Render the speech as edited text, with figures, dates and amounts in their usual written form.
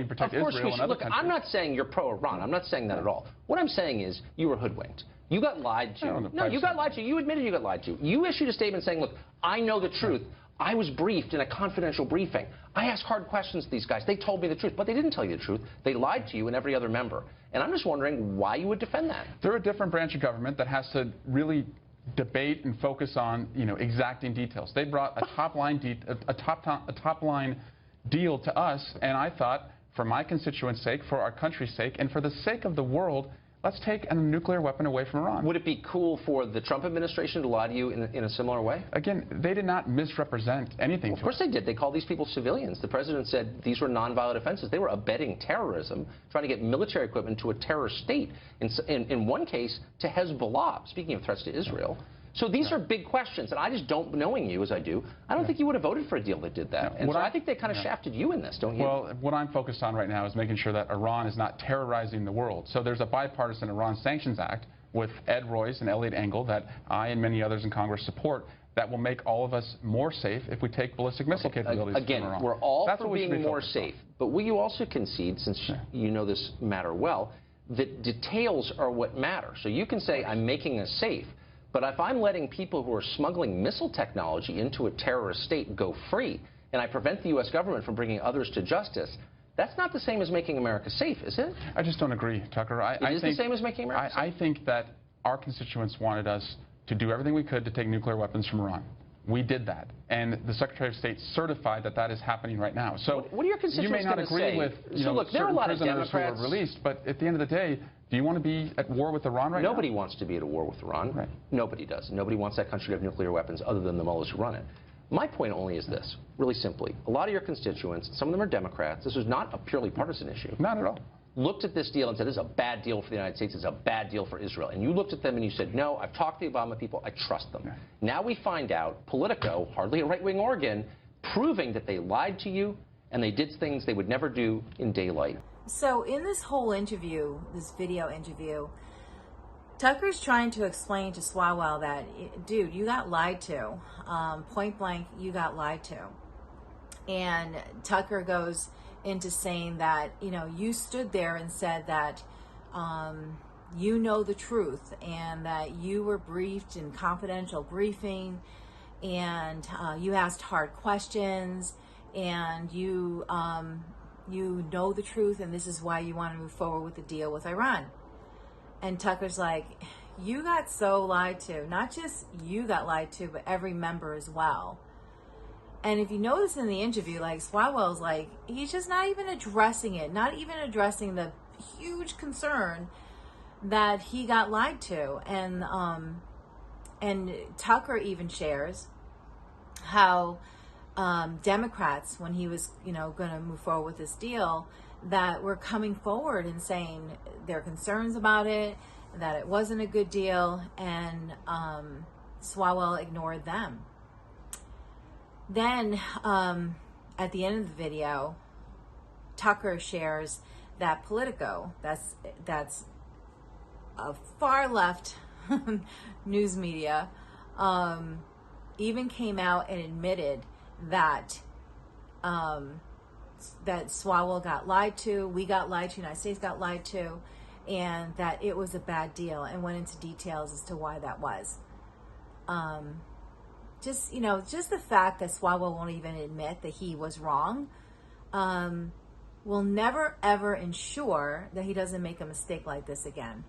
we can protect Israel and other countries. Look, I'm not saying you're pro-Iran. I'm not saying that at all. What I'm saying is you were hoodwinked. You got lied to. No, you got lied to. You admitted you got lied to. You issued a statement saying, look, I know the truth. I was briefed in a confidential briefing. I asked hard questions to these guys. They told me the truth, but they didn't tell you the truth. They lied to you and every other member. And I'm just wondering why you would defend that. They're a different branch of government that has to really debate and focus on, exacting details. They brought a top line deal to us, and I thought, for my constituents' sake, for our country's sake, and for the sake of the world, let's take a nuclear weapon away from Iran. Would it be cool for the Trump administration to lie to you in a similar way? Again, they did not misrepresent anything. Of course they did. They called these people civilians. The president said these were nonviolent offenses. They were abetting terrorism, trying to get military equipment to a terror state. In one case, to Hezbollah, speaking of threats to Israel. So these are big questions, and I just don't, knowing you as I do, I don't think you would have voted for a deal that did that. And so I think they kind of shafted you in this, don't you? Well, what I'm focused on right now is making sure that Iran is not terrorizing the world. So there's a bipartisan Iran Sanctions Act with Ed Royce and Eliot Engel that I and many others in Congress support that will make all of us more safe if we take ballistic missile capabilities from Iran. Again, we're all for being more safe. But will you also concede, since you know this matter well, that details are what matter? So you can say, I'm making us safe. But if I'm letting people who are smuggling missile technology into a terrorist state go free, and I prevent the U.S. government from bringing others to justice, that's not the same as making America safe, is it? I just don't agree, Tucker. It is the same as making America safe? I think that our constituents wanted us to do everything we could to take nuclear weapons from Iran. We did that, and the Secretary of State certified that that is happening right now. So what are your constituents going to say? You may not agree with look, there are a lot of prisoners Democrats who were released, but at the end of the day, do you want to be at war with Iran right now? Nobody wants to be at a war with Iran. Right. Nobody does. Nobody wants that country to have nuclear weapons other than the mullahs who run it. My point only is this, really simply. A lot of your constituents, some of them are Democrats. This is not a purely partisan issue. Not at all. Looked at this deal and said, this is a bad deal for the United States, it's a bad deal for Israel. And you looked at them and you said, no, I've talked to the Obama people, I trust them. Yeah. Now we find out, Politico, hardly a right-wing organ, proving that they lied to you and they did things they would never do in daylight. So in this whole interview, this video interview, Tucker's trying to explain to Swalwell that, dude, you got lied to. Point blank, you got lied to. And Tucker goes into saying that, you stood there and said that you know the truth and that you were briefed in confidential briefing and you asked hard questions and you know the truth and this is why you want to move forward with the deal with Iran. And Tucker's like, you got so lied to. Not just you got lied to, but every member as well. And if you notice in the interview, like Swalwell's like, he's just not even addressing it, not even addressing the huge concern that he got lied to. And Tucker even shares how Democrats, when he was, going to move forward with this deal, that were coming forward and saying their concerns about it, that it wasn't a good deal, and Swalwell ignored them. Then, at the end of the video, Tucker shares that Politico, that's a far left news media, even came out and admitted that that Swalwell got lied to, we got lied to, the United States got lied to, and that it was a bad deal, and went into details as to why that was. Just the fact that Swalwell won't even admit that he was wrong will never, ever ensure that he doesn't make a mistake like this again.